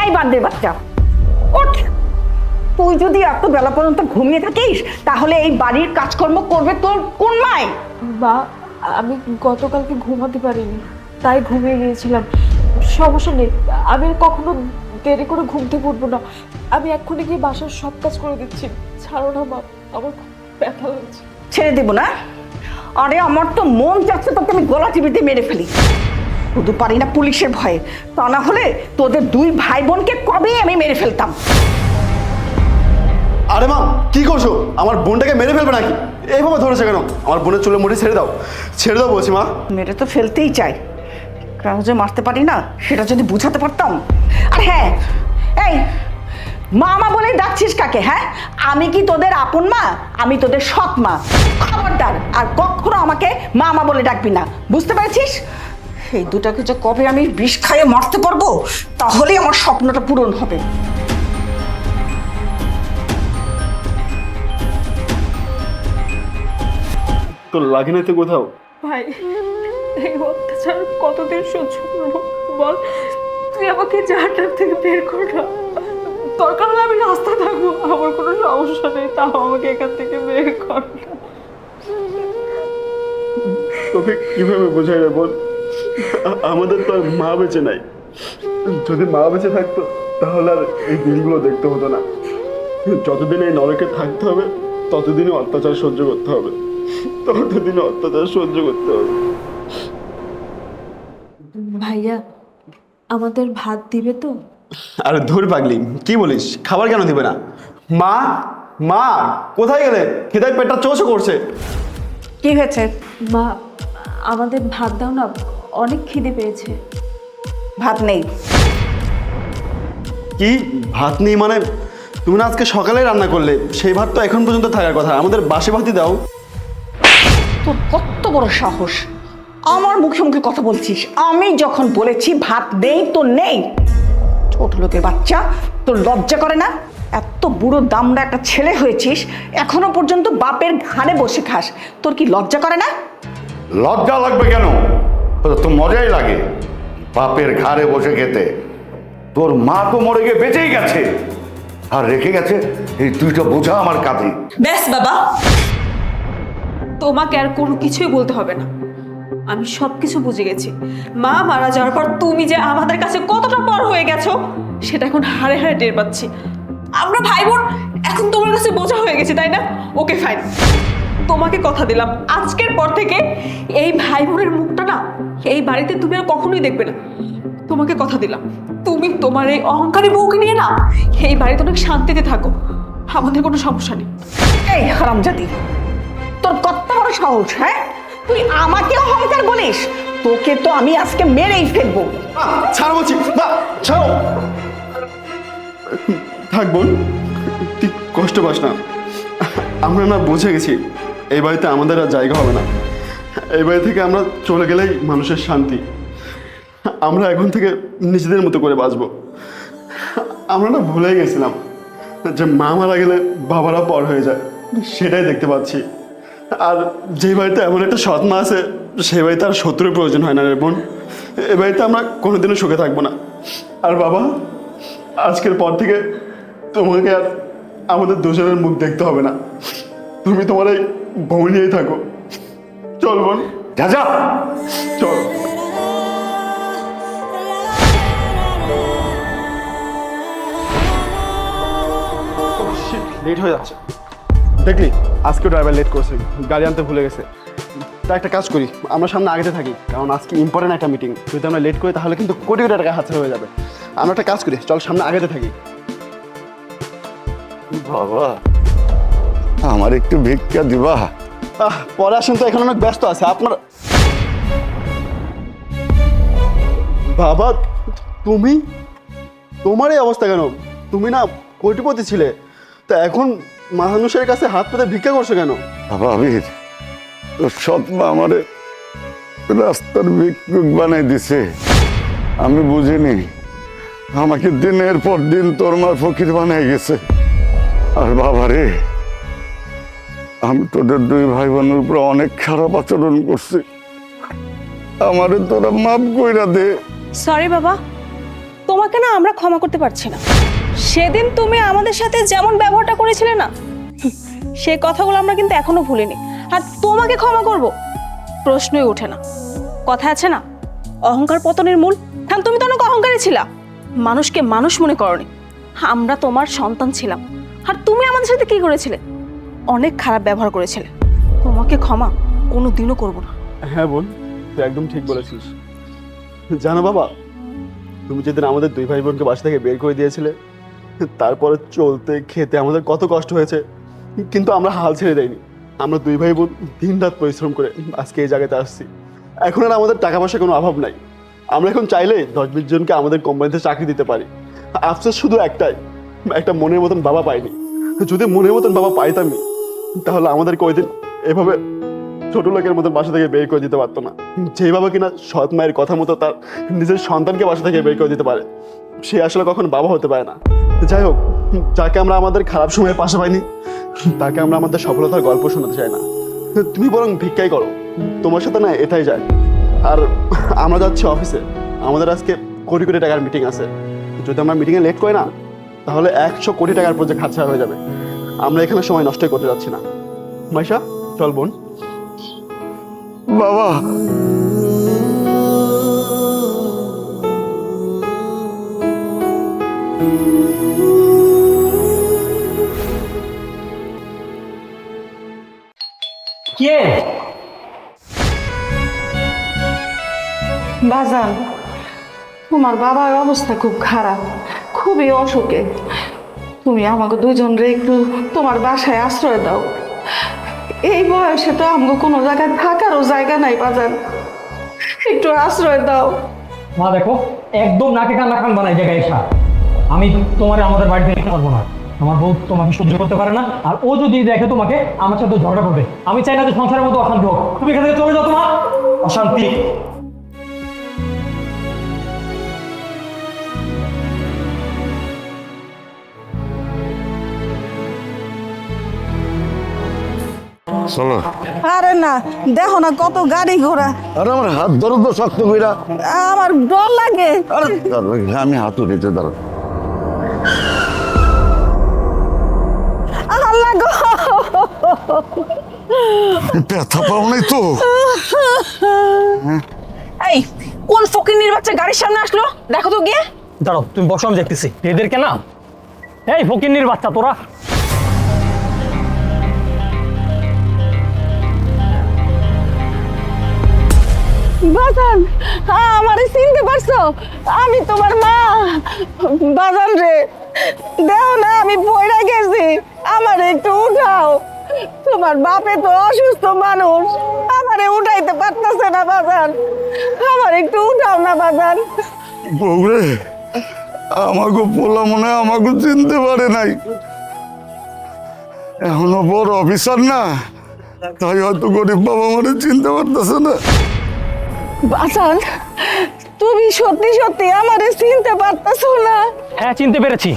এই বান্দের বাচ্চা, ওঠ। তুই যদি এত বেলা পর্যন্ত ঘুমিয়ে থাকিস তাহলে এই বাড়ির কাজকর্ম করবে তোর কোন মায়? বা আমি গতকালকে ঘুমাতে পারিনি, তাই ঘুমিয়ে গিয়েছিলাম। সমস্যা নেই, আমি আর কখনো দেরি করে ঘুম থেকে উঠবো না। আমি এক্ষুনি গিয়ে বাসার সব কাজ করে দিচ্ছি। ছাড়ো না মা, আমার খুব ব্যথা লাগছে। ছেড়ে দেবো না? আরে আমার তো মন যাচ্ছে তোকে আমি গলা টিপিতে মেরে ফেলি। শুধু পারি না পুলিশের ভয়ে, তা না হলে তোদের দুই ভাই বোনকে কবে আমি মেরে ফেলতাম। আরে মা, কি করছো? আমার বোনটাকে মেরে ফেলবে নাকি? এইভাবে ধরেছে কেন? আমার বোনের চুলে মুড়ি ছেড়ে দাও, ছেড়ে দাও বলছি মা। মেরে তো ফেলতেই চাই, কেন যে মারতে পারি না সেটা যদি বুঝাতে পারতাম। আর হ্যাঁ, এই মামা বলে ডাকছিস কাকে? হ্যাঁ, আমি কি তোদের আপন মা? আমি তোদের সৎ মা। খবরদার আর কখনো আমাকে মামা বলে ডাকবি না, বুঝতে পেরেছিস? এই দুটাকে যে কবে আমি বিষ খাইয়ে মারতে পারবো তাহলেই আমার স্বপ্নটা পূরণ হবে। তোর লাগে না তো কোথাও? ভাই, এই অত্যাচার কতদিন সহ্য করবো বল? তুই আমাকে জাহান্নাম থেকে বের কর না। দরকার হলে আমি রাস্তায় থাকবো, আমার কোনো সমস্যা নেই, তাও আমাকে এখান থেকে বের কর না। তোকে কিভাবে বোঝাই রে বল? আমাদের তো আর মা বেঁচে নাই। যদি মা বেঁচে থাকতো তাহলে আর এই দিনগুলো দেখতে হতো না। যতদিন এই নরকে থাকতে হবে ততদিনই অত্যাচার সহ্য করতে হবে, ততদিনই অত্যাচার সহ্য করতে হবে। ভাইয়া, আমাদের ভাত দিবে তো? আরে ধুর পাগলি, কি বলিস? খাবার কেন দিবে না? মা, মা কোথায় গেলে? খিদায় পেটটা চোচো করছে। কি হয়েছে? মা, আমাদের ভাত দাও না, অনেক খিদে পেয়েছে। ভাত নেই। কি ভাত নেই মানে? তুমি না আজকে সকালে রান্না করলে, সেই ভাত তো এখন পর্যন্ত থাকার কথা। আমাদের বাসি ভাতই দাও। তোর কত বড় সাহস আমার মুখে মুখে কথা বলছিস? আমি যখন বলেছি ভাত নেই তো নেই। ছোট লোকের বাচ্চা, তোর লজ্জা করে না? এত বুড়ো দামড়া একটা ছেলে হয়েছিস, এখনো পর্যন্ত বাপের ঘাড়ে বসে খাস, তোর কি লজ্জা করে না? লজ্জা লাগবে কেন? ওটা তো মজাই লাগে বাপের ঘাড়ে বসে খেতে। তোর মা তো মরে গিয়ে বেঁচেই গেছে, আর রেখে গেছে এই দুইটা বোঝা আমার কাঁধে। ব্যাস বাবা, তোমাকে আর কোনো কিছুই বলতে হবে না। আমি সব কিছু বুঝে গেছি। মা মারা যাওয়ার পর তুমি যে আমাদের কাছে কতটা পর হয়ে গেছো সেটা এখন হাড়ে হাড়ে টের পাচ্ছি। আমরা ভাই বোন এখন তোমার কাছে বোঝা হয়ে গেছে, তাই না? ওকে ফাইন, তোমাকে কথা দিলাম আজকের পর থেকে এই ভাই বোনের মুখটা না এই বাড়িতে তুমি আর কখনোই দেখবে না। তোমাকে কথা দিলাম, তুমি তোমার এই অহংকারী বউকে নিয়ে না এই বাড়িতে অনেক শান্তিতে থাকো, আমাদের কোনো সমস্যা নেই। এই হারামজাদি, তোর কত বড় সাহস? হ্যাঁ, তুই আমাকে অহংকার বলিস? তোকে তো আমি আজকে মেরেই ফেলবো। ছাড়ো বলছি, না ছাড়ো। থাক বোন, তুই কষ্ট পাস না। আমরা না বুঝে গেছি এই বাড়িতে আমাদের আর জায়গা হবে না। এই বাড়ি থেকে আমরা চলে গেলেই মানুষের শান্তি। আমরা এখন থেকে নিজেদের মতো করে বাঁচবো। আমরা না ভুলে গেছিলাম যে মা মারা গেলে বাবারা পর হয়ে যায়, সেটাই দেখতে পাচ্ছি। আর যে বাড়িতে এমন একটা সৎ মা আছে সেই বাড়িতে আর শত্রুর প্রয়োজন হয় না রে বোন। এ বাড়িতে আমরা কোনোদিনও সুখে থাকবো না। আর বাবা, আজকের পর থেকে তোমাকে আর আমাদের দুজনের মুখ দেখতে হবে না। তুমি তোমার এই বউ নিয়েই থাকো। চল বোন, যা যা। চল। লেট হয়ে যাচ্ছে দেখলি, আজকে ড্রাইভার লেট করছে, গাড়ি আনতে ভুলে গেছে। তা একটা কাজ করি, আমরা সামনে আগেতে থাকি, কারণ আজকে ইম্পর্টেন্ট একটা মিটিং। যদি আমরা লেট করি তাহলে কিন্তু কোটি কোটি টাকা হাতছাড়া হয়ে যাবে। আমরা একটা কাজ করি, চল সামনে আগেতে থাকি। বাবা, আমার একটু ভিক্ষা দিবা? পরে আসেন তো, এখন অনেক ব্যস্ত আছে আপনার। বাবা, তুমি, তোমার এই অবস্থা কেন? তুমি না কোটিপতি ছিলে, তা এখন মানুষের কাছে হাত পেতে ভিক্ষা করছো কেন? বাবা আবির, তোর সৎ মা আমারে রাস্তার ভিক্ষুক বানাই দিছে। আমি বুঝিনি, আমাকে দিনের পর দিন তোর মা ফকির বানাই গেছে। আর বাবা রে, আমি তোদের দুই ভাই বোনের উপর অনেক খারাপ আচরণ করছি, আমারে তোরা মাফ কইরা দে। সরি বাবা, তোমাকে না আমরা ক্ষমা করতে পারছি না। সেদিন তুমি আমাদের সাথে যেমন ব্যবহারটা করেছিলে না, সে কথাগুলো আমরা কিন্তু এখনো ভুলিনি। আর তোমাকে ক্ষমা করব প্রশ্নই ওঠে না। কথা আছে না, অহংকার পতনের মূল। হ্যাঁ, তুমি তো অনেক অহংকারী ছিলা, মানুষকে মানুষ মনে করনি। আমরা তোমার সন্তান ছিলাম, আর তুমি আমাদের সাথে কি করেছিলে? অনেক খারাপ ব্যবহার করেছিলে। তোমাকে ক্ষমা কোনো দিনও করবো না। হ্যাঁ বোন, তুই একদম ঠিক বলেছিস। জানো বাবা, তুমি যেদিন আমাদের দুই ভাই বোনকে বাসা থেকে বের করে দিয়েছিলে, তারপরে চলতে খেতে আমাদের কত কষ্ট হয়েছে, কিন্তু আমরা হাল ছেড়ে দেয়নি। আমরা দুই ভাই বোন দিন রাত পরিশ্রম করে আজকে এই জায়গাতে আসছি। এখন আর আমাদের টাকা পয়সা কোনো অভাব নাই। আমরা এখন চাইলে 10-20 জনকে আমাদের কোম্পানিতে চাকরি দিতে পারি। আফসোস শুধু একটাই, একটা মনের মতন বাবা পাইনি। যদি মনের মতন বাবা পাইতামই, তাহলে আমাদেরকে ওই দিন এভাবে ছোট লোকের মতো বাসা থেকে বের করে দিতে পারতো না। যেই বাবা কিনা সৎ মায়ের কথা মতো তার নিজের সন্তানকে বাসা থেকে বের করে দিতে পারে, সে আসলে কখনো বাবা হতে পারে না। যাই হোক, যাকে আমরা আমাদের খারাপ সময়ের পাশে পাইনি, তাকে আমরা আমাদের সফলতার গল্প শোনাতে চাই না। তুমি বরং ভিক্ষাই করো, তোমার সাথে না এটাই যায়। আর আমরা যাচ্ছি অফিসে, আমাদের আজকে কোটি কোটি টাকার মিটিং আছে। যদি আমরা মিটিংয়ে লেট করি না, তাহলে 100 কোটি টাকার প্রজেক্ট হাতছাড়া হয়ে যাবে। আমরা এখানে সময় নষ্ট করতে যাচ্ছি না। মাইশা, চল বোন। বাবা, কে? বাজান, তোমার বাবার অবস্থা খুব খারাপ, খুবই অসুখে। তুমি আমাকে দুইজনরে একটু তোমার বাসায় আশ্রয় দাও। এই বয়সে তো আমাকে কোনো জায়গায় থাকারও জায়গা নাই বাজান, একটু আশ্রয় দাও। মা দেখো, একদম নাকে কান্না কান বানাই জায়গায় এসা। আমি তোমার আমাদের বাড়িতে নিতে পারবো না। আমার বউ তোমাকে সহ্য করতে পারে না, আর ও যদি দেখে তোমাকে আমার সাথে ঝগড়া করবে। আমি চাই না যে সংসারের মতো অশান্তি হোক। তুমি এখান থেকে চলে যাও, তোমার অশান্তি। চলো। আরে না, দেখো না কত গাড়ি ঘোড়া, আরে আমার হাত ধরো তো শক্ত কইরা। আমার ডর লাগে। আরে দাঁড়াও, আমি হাত উঠেছে, দাঁড়াও। আল্লাহ গো, ব্যথা পাও নাই তো? এই কোন ফকিন্নির বাচ্চা গাড়ির সামনে আসলো, দেখো তো গিয়ে। দাঁড়াও, তুমি বসো, আমি দেখতেছি এদেরকে না। এই ফকিন্নির বাচ্চা তোরা, বাজান, আমারে চিনতে পারছো? আমি তোমার মা। বাজান রে, দেও না, আমি পয়রা গেছি, আমার একটু উঠাও। তোমার বাপে তো অসুস্থ মানুষ, আমারে উঠাইতে পারতেছে না বাজান, আমার একটু উঠাও না বাজান। বউরে, আমাকে পোলা মনে হয় আমাকে চিনতে পারে নাই। এখনো বড় অফিসার না, তাই হয়তো গরিব বাবা মানে চিনতে পারতেছে না। বাজান, তুমি সত্যি সত্যি আমারে চিনতে পারতেছো না? হ্যাঁ চিনতে পেরেছি।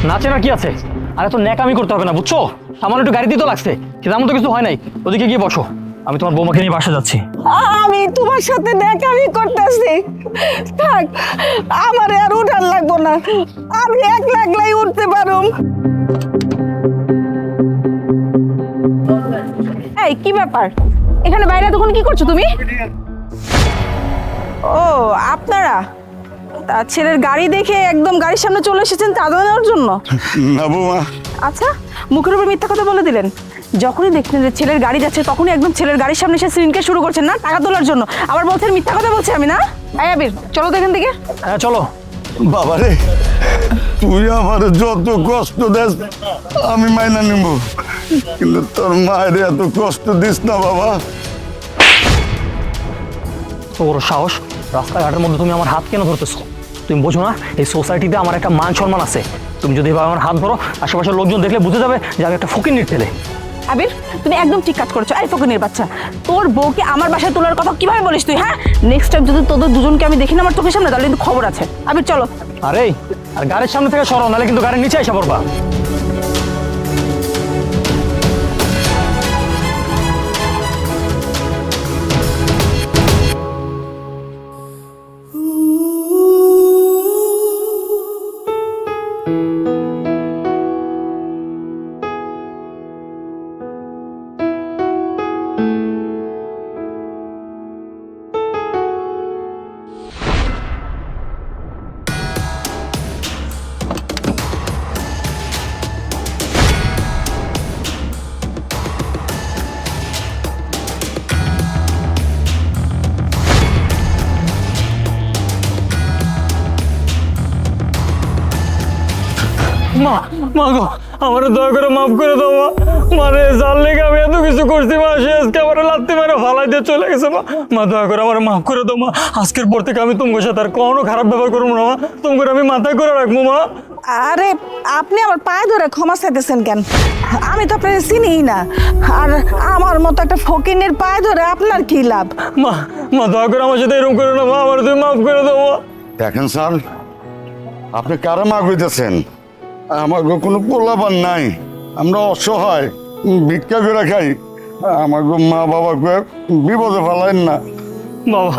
নাচে না কি আছে, আর এত ন্যাকামি করতে হবে না, বুঝছো? সামান্য একটু গাড়ি দিতে লাগছে, কিন্তু এমন তো কিছু হয় নাই। ওদিকে গিয়ে বসো, আমি তোমার বৌমাকে নিয়ে বাসা যাচ্ছি। আমি তোমার সাথে দেখামি করতেছি, থাক, আমারে আর উঠার লাগবো না, আমি একলা একলাই উঠতে পারুম। এই কি ব্যাপার, এখানে বাইরে তখন কি করছো তুমি? ও আপনারা তা ছেলের গাড়ি দেখে একদম গাড়ির সামনে চলে এসেছেন চাঁদা নেওয়ার জন্য? না বৌমা, আচ্ছা, মুখের উপর মিথ্যা কথা বলে দিলেন। যখনই দেখছেন যে ছেলের গাড়ি যাচ্ছে, তখনই একদম ছেলের গাড়ির সামনে এসে সিনকে শুরু করছেন না টাকা তোলার জন্য। আবার বলছেন মিথ্যা কথা বলছি আমি, না? এই আবির, চলো তো এখান থেকে। হ্যাঁ চলো। বাবারে, তুই আমার যত কষ্ট দেস আমি মাইনা নিব, কিন্তু তোর মায়ের এত কষ্ট দিস না বাবা। তো বড় সাহস, রাস্তাঘাটের মধ্যে তুমি আমার হাত কেন ধরতেছো? তুমি বোঝো না এই সোসাইটিতে আমার একটা মান সম্মান আছে? তুমি যদি এভাবে আমার হাত ধরো, আশেপাশের লোকজন দেখলে বুঝে যাবে যে আমি একটা ফকিন্নির ছেলে। আবির, তুমি একদম ঠিক কাজ করেছো। এই ফকিনের বাচ্চা, তোর বউকে আমার বাসায় তোলার কথা কিভাবে বলিস তুই? হ্যাঁ, নেক্সট টাইম যদি তোদের দুজনকে আমি দেখি না আমার চোখের সামনে, তাহলে কিন্তু খবর আছে। আবির চলো। আরে আর গাড়ির সামনে থেকে সরো, নাহলে কিন্তু গাড়ির নিচে এসে পড়বা। মা মা গো আমার দয়া করে মাফ করে দাও মা। মানে জাল লেগে আমি এত কিছু করছি মা, সে আজকে আমার লাত্তি মেরে ফালাই দিয়ে চলে গেছে মা। মা দয়া করে আমার মাফ করে দাও মা। আজকের পর থেকে আমি তোমার সাথে আর কোনো খারাপ ব্যবহার করবো না মা। তোমাকে আমি মাথায় করে রাখবো মা। আরে আপনি আমার পায়ে ধরে ক্ষমা চাইতেছেন কেন? আমি তো আপনাকে চিনিই না। আর আমার মতো একটা ফকিনের পায়ে ধরে আপনার কি লাভ? মা মা দয়া করে আমার সাথে এরকম করে না মা, আমার তুমি মাফ করে দাও মা। দেখেন স্যার, আপনি কারা মা কইতেছেন? আমার কোনো পোলাপান নাই, আমরা অসহায়, ভিক্ষা করে খাই। আমার মা বাবাকে বিপদে ফেলাইন না। বাবা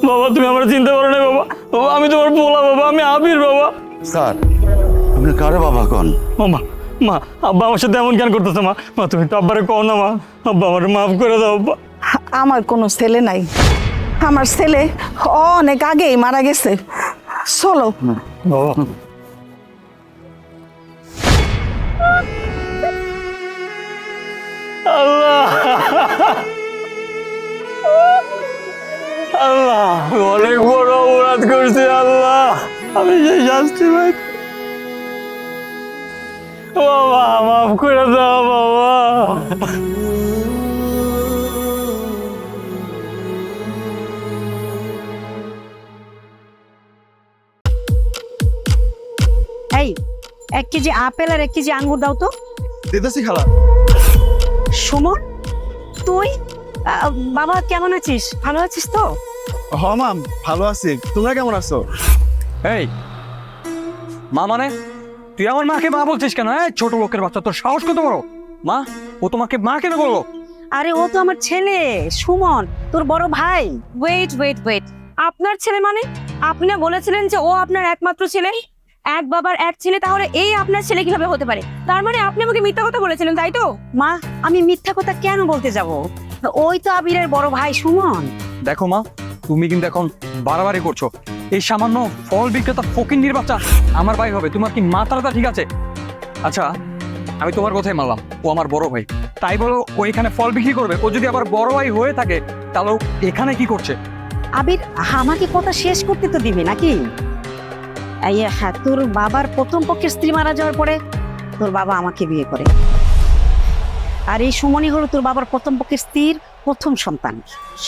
বাবা তুমি আমার চিনতে পারো না বাবা। বাবা আমি তোমার পোলা বাবা, আমি আবির বাবা। স্যার, আপনি কারে বাবা কন? মা মা আব্বা আমার সাথে এমন কেন করতেছে মা? মা তুমি তো আব্বারে কও না মা। আব্বা আমার মাফ করে দাও আব্বা। আমার কোনো ছেলে নাই। আমার ছেলে অনেক আগেই মারা গেছে। চলো। বাবা আল্লাহ আল্লাহ অনেক বড় অপরাধ করছি আল্লাহ, আমি সেই শাস্তি পাই। বাবা মাফ করে দাও বাবা। এই 1 কেজি আপেল আর 1 কেজি আঙ্গুর দাও তো। দিতেছি খালা। সুমন, তুই বাবা কেমন আছিস? ভালো আছিস তো? হ মাম, ভালো আছি। তোমরা কেমন আছো? এই মা মানে তুই আমার মাকে মা বলছিস কেন? ছোট লোকের বাচ্চা, তোর সাহস কত বড়? মা ও তোমাকে মা কেন বললো? আরে ও তো আমার ছেলে সুমন, তোর বড় ভাই। ওয়েট ওয়েট ওয়েট, আপনার ছেলে মানে? আপনি না বলেছিলেন যে ও আপনার একমাত্র ছেলে, এক বাবার এক ছেলে, তাহলে এই আপনার ছেলে কিভাবে হতে পারে? তার মানে আপনি আমাকে মিথ্যা কথা বলেছিলেন, তাই তো? মা, আমি মিথ্যা কথা কেন বলতে যাব? ওই তো আবিরের বড় ভাই সুমন। দেখো মা, তুমি কিন্তু এখন বাড়াবাড়ি করছো। এই সামান্য ফল বিক্রেতা ফকিন্নির বাচ্চা আমার ভাই হবে? তোমার কি মাথাটা ঠিক আছে? আচ্ছা আমি তোমার কথাই মানলাম, ও আমার বড় ভাই, তাই বলো ও এখানে ফল বিক্রি করবে? ও যদি আবার বড় ভাই হয়ে থাকে তাহলে ও এখানে কি করছে? আবির, আমাকে কথা শেষ করতে তো দিবি নাকি? হ্যাঁ, তোর বাবার প্রথম পক্ষের স্ত্রী মারা যাওয়ার পরে তোর বাবা আমাকে বিয়ে করে। আর এই সুমনই হলো তোর বাবার প্রথম পক্ষের স্ত্রীর প্রথম সন্তান।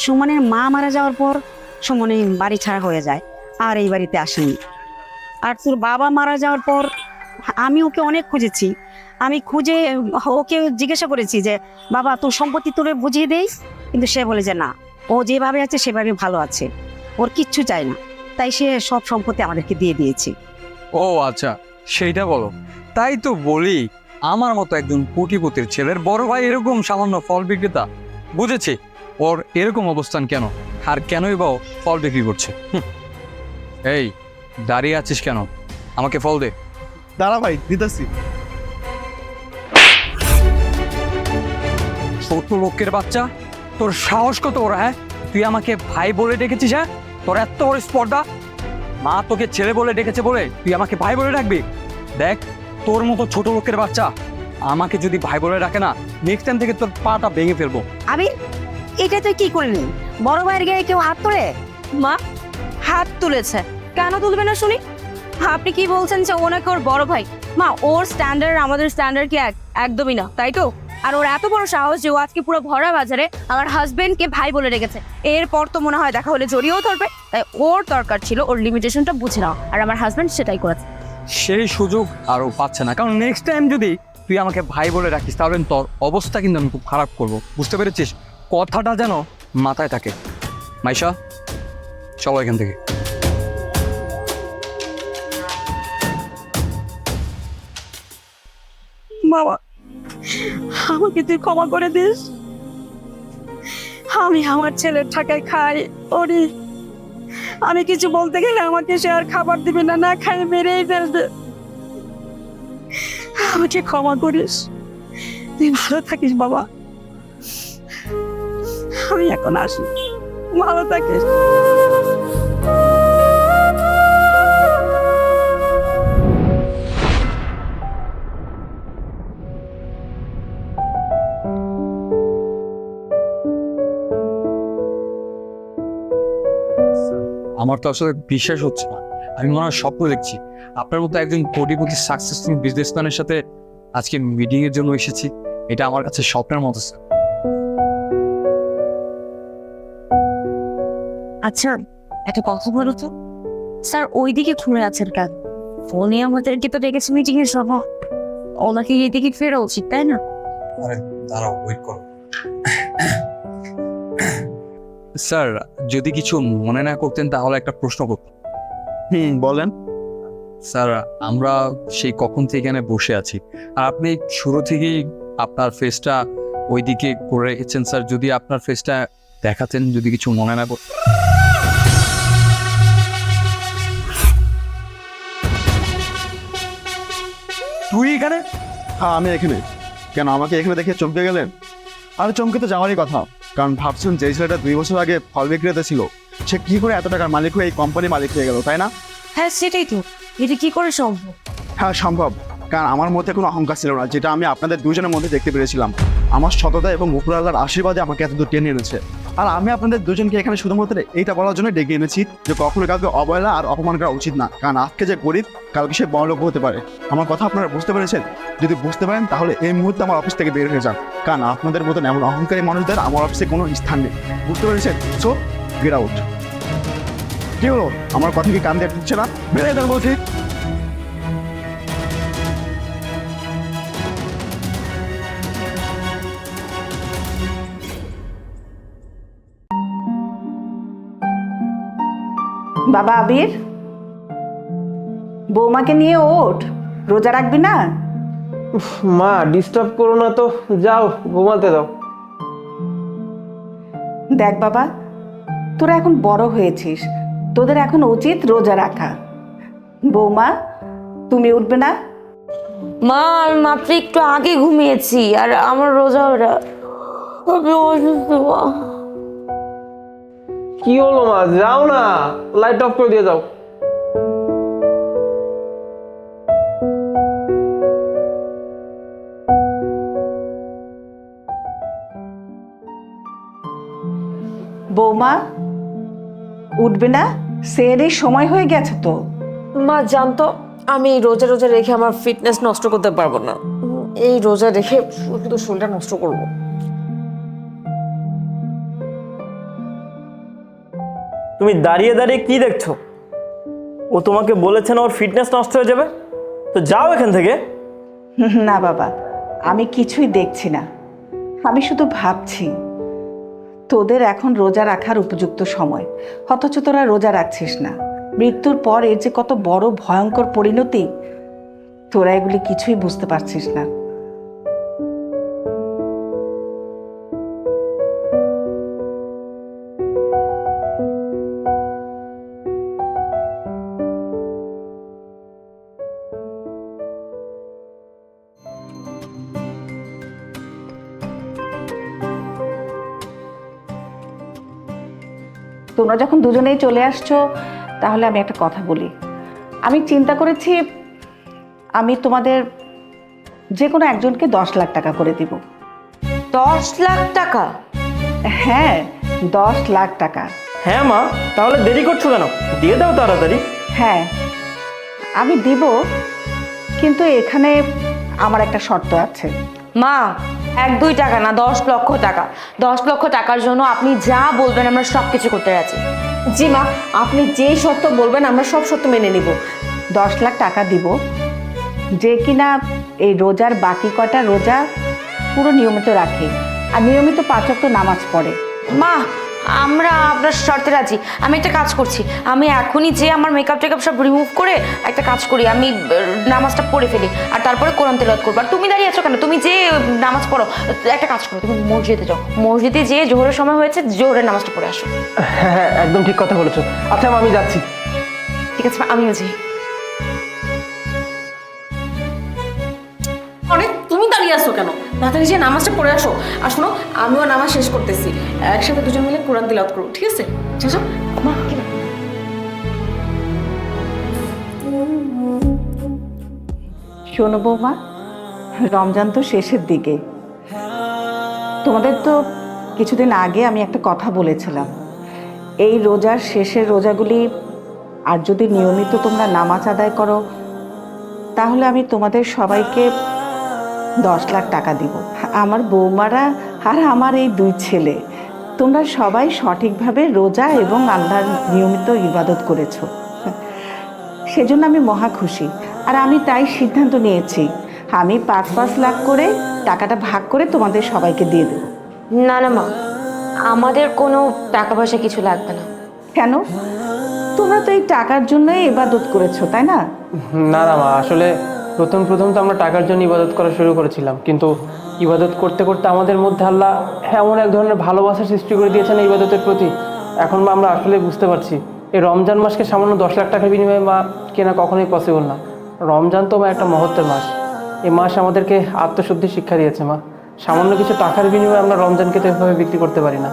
সুমনের মা মারা যাওয়ার পর সুমনে বাড়ি ছাড়া হয়ে যায়, আর এই বাড়িতে আসেনি। আর তোর বাবা মারা যাওয়ার পর আমি ওকে অনেক খুঁজেছি। আমি খুঁজে ওকে জিজ্ঞাসা করেছি যে বাবা তোর সম্পত্তি তোরে বুঝিয়ে দেই, কিন্তু সে বলে যে না, ও যেভাবে আছে সেভাবে ভালো আছে, ওর কিচ্ছু চাই না। তাই সে সব সম্পত্তি আমাদেরকে দিয়ে দিয়েছে। ও আচ্ছা, সেইটা বলো। তাই তো বলি, আমার মতো একজন কোটিপতির ছেলের বড় ভাই এরকম সামান্য ফল বিক্রেতা। বুঝেছি ওর এরকম অবস্থান কেন, আর কেনই বা ও ফল বিক্রি করছে। এই দাঁড়িয়ে আছিস কেন? আমাকে ফল দে। দাঁড়া ভাই, দিতেছি। ছোট লোকের বাচ্চা, তোর সাহস কত ওরা? হ্যাঁ, তুই আমাকে ভাই বলে ডেকেছিস? হ্যাঁ, তোর এত বড় স্পর্ধা! মা তোকে ছেলে বলে ডেকেছে বলে তুই আমাকে ভাই বলে ডাকবি? দেখ, তোর মতো ছোট লোকের বাচ্চা আমাকে যদি ভাই বলে ডাকে না, নেক্সট টাইম থেকে তোর পাটা ভেঙে ফেলবো। আবির, এটা তুই কি করলি? বড় ভাইয়ের গায়ে কেউ হাত তোলে? মা হাত তুলেছে, কেন তুলবে না শুনি? আপনি কি বলছেন যে ও নাকি ওর বড় ভাই? মা ওর স্ট্যান্ডার্ড আমাদের স্ট্যান্ডার্ড কি একদমই না, তাই তো? আর ওর এত বড় সাহস যে ও আজকে পুরো ভরা বাজারে আমার হাজবেন্ডকে ভাই বলে রেখেছে। এরপর তো মনে হয় দেখা হলে জড়িয়েও ধরবে। তাই ওর দরকার ছিল ওর লিমিটেশনটা বুঝে নাও, আর আমার হাজবেন্ড সেটাই করেছে। সেই সুযোগ আরও পাচ্ছে না, কারণ নেক্সট টাইম যদি তুই আমাকে ভাই বলে রাখিস তাহলে তোর অবস্থা কিন্তু আমি খুব খারাপ করবো। বুঝতে পেরেছিস? কথাটা যেন মাথায় থাকে। মাইশা, চলো এখান থেকে। বাবা, আমাকে তুই ক্ষমা করে দিস। আমি আমার ছেলের টাকায় খাই ওরি, আমি কিছু বলতে গেলে আমাকে সে আর খাবার দিবে না, না খাই মেরেই ফেলবে। আমাকে ক্ষমা করিস, তুই ভালো থাকিস বাবা। আমি এখন আসি, ভালো থাকিস। আমার তো আসলে বিশ্বাস হচ্ছে না, আমি মনে হয় স্বপ্ন দেখছি। আপনার মতো একজন কোটিপতি সাকসেসফুল বিজনেসম্যানের সাথে আজকে মিটিং এর জন্য এসেছি, এটা আমার কাছে স্বপ্নের মতো স্যার। আচ্ছা, একটা কথা বলো তো, স্যার ওইদিকে ঘুরে আছেন কেন? ফোনে আমাদেরকে তো ডেকেছে মিটিং এর সভা, ওনাকে এইদিকে ফেরা উচিত, তাই না? আরে দাঁড়াও, ওয়েট করো। স্যার যদি কিছু মনে না করতেন তাহলে একটা প্রশ্ন করতাম। বলেন। স্যার আমরা সেই কখন থেকে এখানে বসে আছি, আর আপনি শুরু থেকেই আপনার ফেসটা ওইদিকে করে রেখেছেন। স্যার যদি আপনার ফেসটা দেখাতেন, যদি কিছু মনে না করতেন। তুই এখানে? হ্যাঁ, আমি এখানে। কেন, আমাকে এখানে দেখে চমকে গেলেন? আর চমকে তো যাওয়ারই কথা, কারণ ভাবছেন যে ছেলেটা 2 বছর আগে ফল বিক্রেতা ছিল, সে কি করে এত টাকার মালিক হয়ে এই কোম্পানির মালিক হয়ে গেল, তাই না? হ্যাঁ সেটাই তো, এটা কি করে সম্ভব? হ্যাঁ সম্ভব, কারণ আমার মধ্যে কোনো অহংকার ছিল না, যেটা আমি আপনাদের দুজনের মধ্যে দেখতে পেরেছিলাম। আমার সততা এবং উপরওয়ালার আশীর্বাদে আমাকে এতদূর টেনে এনেছে। আর আমি আপনাদের দুজনকে এখানে শুধুমাত্র এইটা বলার জন্য ডেকে এনেছি যে কখনো কাউকে অবহেলা আর অপমান করা উচিত না, কারণ আজকে যে গরিব কালকে সে বড়লোক হতে পারে। আমার কথা আপনারা বুঝতে পেরেছেন? যদি বুঝতে পারেন তাহলে এই মুহূর্তে আমার অফিস থেকে বের হয়ে যান, কারণ আপনাদের মতন এমন অহংকারী মানুষদের আমার অফিসে কোনো স্থান নেই। বুঝতে পেরেছেন? So get out. কি হলো, আমার কথা কি কান দিয়ে ঢুকছে না? বেরিয়ে যান বলছি। বাবা আবির, বৌমাকে নিয়ে ওঠ, রোজা রাখবি না? মা ডিস্টার্ব করো না তো, যাও ঘুমাতে দাও। দেখ বাবা, তোরা এখন বড় হয়েছিস, তোদের এখন উচিত রোজা রাখা। বৌমা, তুমি উঠবে না? মা আমি মাত্র একটু আগে ঘুমিয়েছি, আর আমার রোজা ওরা, আমি অসুস্থ মা। কি হলো মা, যাও না, লাইট অফ করে দিয়ে যাও। বৌমা উঠবে না? সেরের সময় হয়ে গেছে তো। মা জানতো আমি রোজা রোজা রেখে আমার ফিটনেস নষ্ট করতে পারবো না, এই রোজা রেখে শুধু শরীরটা নষ্ট করবো। তুমি দাঁড়িয়ে দাঁড়িয়ে কি দেখছো? ও তোমাকে বলেছে না ওর ফিটনেস নষ্ট হয়ে যাবে? তো যাও এখান থেকে। না বাবা, আমি কিছুই দেখছি না, আমি শুধু ভাবছি তোদের এখন রোজা রাখার উপযুক্ত সময়, অথচ তোরা রোজা রাখছিস না। মৃত্যুর পর এর যে কত বড় ভয়ঙ্কর পরিণতি, তোরা এগুলি কিছুই বুঝতে পারছিস না। তোমরা যখন দুজনেই চলে আসছো, তাহলে আমি একটা কথা বলি। আমি চিন্তা করেছি আমি তোমাদের যে কোনো একজনকে 10 লাখ টাকা করে দিব। 10 লাখ টাকা? হ্যাঁ, 10 লাখ টাকা। হ্যাঁ মা, তাহলে দেরি করছো কেন? দিয়ে দাও তাড়াতাড়ি। হ্যাঁ আমি দিব, কিন্তু এখানে আমার একটা শর্ত আছে। মা 1-2 টাকা না, 10 লক্ষ টাকা। 10 লক্ষ টাকার জন্য আপনি যা বলবেন আমরা সব কিছু করতে রাজি। জি মা, আপনি যেই শর্ত বলবেন আমরা সব শর্ত মেনে নিব। 10 লাখ টাকা দিব যে কিনা এই রোজার বাকি কটা রোজা পুরো নিয়মিত রাখে আর নিয়মিত 5 ওয়াক্ত নামাজ পড়ে। মা আমরা আপনার শর্তে রাজি। আমি একটা কাজ করছি, আমি এখনই যে আমার মেকআপ টেকআপ সব রিমুভ করে একটা কাজ করি, আমি নামাজটা পড়ে ফেলি আর তারপরে কোরআন তেলাওয়াত করবো। আর তুমি দাঁড়িয়ে আছো কেন? তুমি যে নামাজ পড়ো, একটা কাজ করো, তুমি মসজিদে যাও, মসজিদে যেয়ে জোহরের সময় হয়েছে, জোহরের নামাজটা পড়ে আসো। হ্যাঁ হ্যাঁ, একদম ঠিক কথা বলেছো। আচ্ছা মা, আমি যাচ্ছি। ঠিক আছে মা, আমিও যাই। অনেক তুমি দাঁড়িয়ে আসো কেন? তাড়াতাড়ি যে নামাজটা পড়ে আসো। আর শোনো, আমিও নামাজ শেষ করতেছি, একসাথে দুজন মিলে কোরআন তিলাওয়াত করবো, ঠিক আছে? যাও মা কি শোনো বৌমা, রমজান তো শেষের দিকে, তোমাদের তো কিছুদিন আগে আমি একটা কথা বলেছিলাম, এই রোজার শেষের রোজাগুলি আর যদি নিয়মিত তোমরা নামাজ আদায় করো তাহলে আমি তোমাদের সবাইকে 10 লাখ টাকা দিব। আমার বৌমারা আর আমার এই 2 ছেলে, তোমরা সবাই সঠিকভাবে রোজা এবং আল্লাহর নিয়মিত ইবাদত করেছো, সেজন্য আমি মহা খুশি। আর আমি তাই সিদ্ধান্ত নিয়েছি আমি 5-5 লাখ করে টাকাটা ভাগ করে তোমাদের সবাইকে দিয়ে দেবো। না না মা, আমাদের কোনো টাকা পয়সা কিছু লাগবে না। কেন? তোমরা তো এই টাকার জন্যই ইবাদত করেছো, তাই না? না না মা, আসলে প্রথম তো আমরা টাকার জন্য ইবাদত করা শুরু করেছিলাম, কিন্তু ইবাদত করতে করতে আমাদের মধ্যে আল্লাহ এমন এক ধরনের ভালোবাসা সৃষ্টি করে দিয়েছেন এই ইবাদতের প্রতি। এখন মা আমরা আসলে বুঝতে পারছি এই রমজান মাসকে সামান্য 10 লাখ টাকার বিনিময়ে মা কেনা কখনোই পসিবল না। রমজান তো মা একটা মহত্বের মাস। এই মাস আমাদেরকে আত্মশুদ্ধির শিক্ষা দিয়েছে মা। সামান্য কিছু টাকার বিনিময়ে আমরা রমজানকে তো এভাবে বিক্রি করতে পারি না।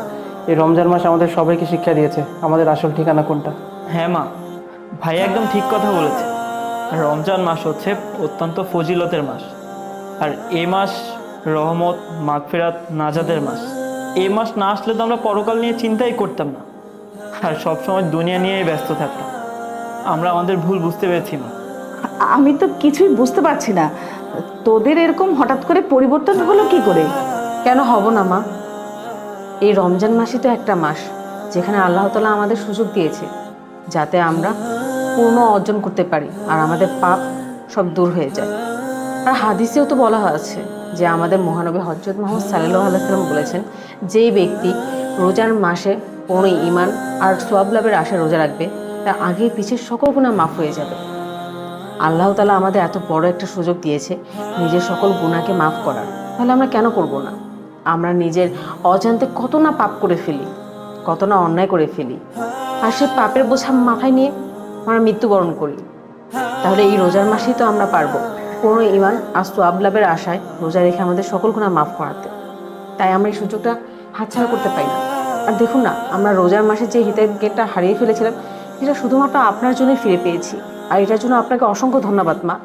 এই রমজান মাস আমাদের সবাইকে শিক্ষা দিয়েছে আমাদের আসল ঠিকানা কোনটা। হ্যাঁ মা, ভাই একদম ঠিক কথা বলেছে। আর রমজান মাস হচ্ছে অত্যন্ত ফজিলতের মাস। আর এই মাস রহমত, মাগফিরাত, নাজাতের মাস। এই মাস না আসলে তো আমরা পরকাল নিয়ে চিন্তাই করতাম না, আর সবসময় দুনিয়া নিয়েই ব্যস্ত থাকতাম। আমরা আমাদের ভুল বুঝতে পেরেছি না। আমি তো কিছুই বুঝতে পারছি না, তোদের এরকম হঠাৎ করে পরিবর্তন হলো কি করে? কেন হব না মা? এই রমজান মাসই তো একটা মাস যেখানে আল্লাহ তাআলা আমাদের সুযোগ দিয়েছে যাতে আমরা পূর্ণ অর্জন করতে পারি আর আমাদের পাপ সব দূর হয়ে যায়। আর হাদিসেও তো বলা আছে যে আমাদের মহানবী হযরত মুহাম্মদ সাল্লাল্লাহু আলাইহি ওয়াসাল্লাম বলেছেন, যেই ব্যক্তি রোজার মাসে পূর্ণ ঈমান আর সওয়াব লাভের আশায় রোজা রাখবে তার আগে পিছের সকল গুনাহ মাফ হয়ে যাবে। আল্লাহ তাআলা আমাদের এত বড় একটা সুযোগ দিয়েছে নিজের সকল গুনাহকে মাফ করার, তাহলে আমরা কেন করব না? আমরা নিজের অজান্তে কত না পাপ করে ফেলি, কত না অন্যায় করে ফেলি, আর সে পাপের বোঝা মাথায় নিয়ে আমরা মৃত্যুবরণ করি। তাহলে এই রোজার মাসেই তো আমরা পারবো পূর্ণ ঈমান আর সওয়াব লাভের আশায় রোজা রেখে আমাদের সকল গুনাহ মাফ করাতে। তাই আমরা এই সুযোগটা হাতছাড়া করতে পারি না। আর দেখুন না, আমরা রোজার মাসে যে হিদায়াত গেটটা হারিয়ে ফেলেছিলাম সেটা শুধুমাত্র আপনার জন্যই ফিরে পেয়েছি। আর এটার জন্য আপনাকে অসংখ্য ধন্যবাদ মা।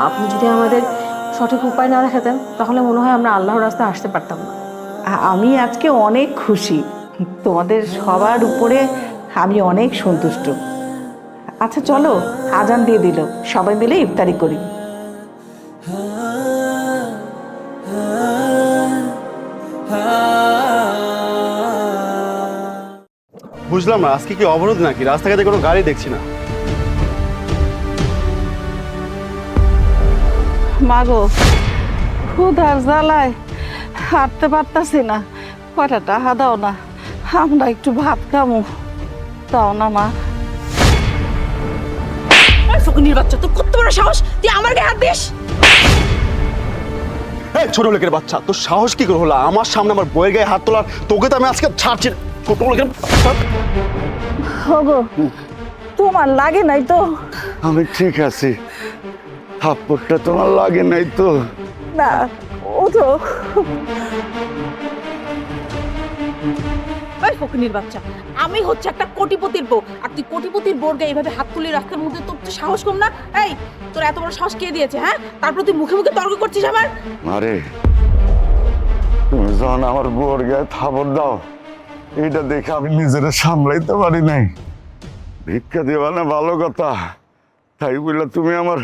আপনি যদি আমাদের সঠিক উপায় না দেখাতেন তাহলে মনে হয় আমরা আল্লাহর রাস্তায় আসতে পারতাম না। আমি আজকে অনেক খুশি, তোমাদের সবার উপরে আমি অনেক সন্তুষ্ট। আচ্ছা চলো, আজান দিয়ে দিল, সবাই মিলে ইফতারি করি। বুঝলাম না, আজকে কি অবরোধ নাকি? রাস্তাঘাটে কোনো গাড়ি দেখছি না। মাগো, ক্ষুধার জ্বালায় হাঁটতে পারতাছি না, কয়টা টাকা দাও না, আমরা একটু ভাত খামু, দাও না মা। ফকিনীর বাচ্চা, তোর কত বড় সাহস, তুই আমার গায়ে হাত দিস? এই ছোট লোকের বাচ্চা, তোর সাহস কি করে হলো আমার সামনে আমার বইয়ের গায়ে হাত তোলার? তোকে তো আমি আজকে ছাড়ছি। ছোট লোকের ওগো, তোমার লাগে নাই তো? আমি ঠিক আছি, থাপ্পড়টা তোমার লাগে নাই তো? না, ওঠো। ওই ফকিনীর বাচ্চা, আমি হচ্ছে একটা কোটিপতির বউ, আর তুই কোটিপতির বউর গায়ে এইভাবে হাত তুলে রাস্তার মধ্যে, তোর তো সাহস কম না? এই, তোর এত বড় সাহস কে দিয়েছে? হ্যাঁ, তারপর তুই মুখে মুখে তর্ক করছিস আমার? আরে তুমি যখন আমার বউর গায়ে থাপড় দাও, এটা দেখে আমি নিজেরা সামলাইতে পারি নাই। ভিক্ষা দেওয়া না ভালো কথা, তাই বললে তুমি আমার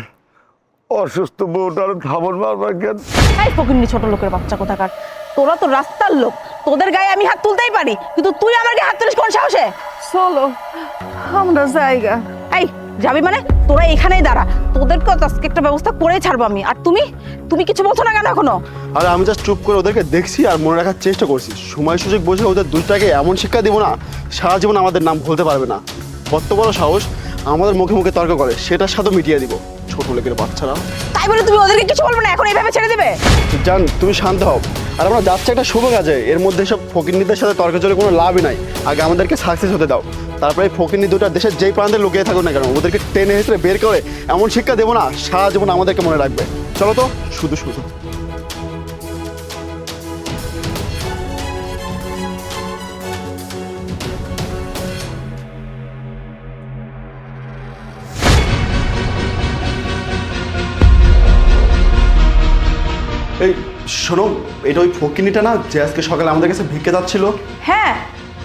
অসুস্থ বউটার থাপড় মারবার কেন? এই ফকিনীর ছোট লোকের বাচ্চা কোথাকার, তোরা তো রাস্তার লোক, তোদের গায়ে আমি হাত তুলতেই পারি, কিন্তু তুই আমার গায়ে হাত তুলিস কোন সাহসে? চলো আমরা জায়গা। এই যাবি মানে? তোরা এখানেই দাঁড়া, তোদেরকে আজকে একটা ব্যবস্থা করেই ছাড়বো আমি। আর তুমি কিছু বলছো না কেন এখনো? আরে আমি জাস্ট চুপ করে ওদেরকে দেখছি আর মনে রাখার চেষ্টা করছি। সময় সুযোগ বুঝে ওদের দুইটাকে এমন শিক্ষা দিব না, সারা জীবন আমাদের নাম ভুলতে পারবে না। কত বড় সাহস আমাদের মুখে মুখে তর্ক করে, সেটার সাথে মিটিয়ে দিব। ছোট লোকের বাচ্চারা। তাই বলে তুমি ওদেরকে কিছু বলবে না? এখন এইভাবে ছেড়ে দেবে? জান, তুমি শান্ত হও। আর আমরা যাচ্ছি একটা শুভ কাজে, এর মধ্যে সব ফকিরনিদের সাথে তর্ক চলে কোনো লাভই নাই। আগে আমাদেরকে সাকসেস হতে দাও, তারপরে ফকিরনি দুটা দেশের যেই প্রান্তে লুকিয়ে থাকুক না কেন ওদেরকে টেনে হেঁচড়ে বের করে এমন শিক্ষা দেবো না, সারা জীবন আমাদেরকে মনে রাখবে। চলো তো, শুধু শুধু এই শোনো, এটা ওই ফকিরনিটা না যে আজকে সকালে আমাদের কাছে ভিক্ষে যাচ্ছিল? হ্যাঁ,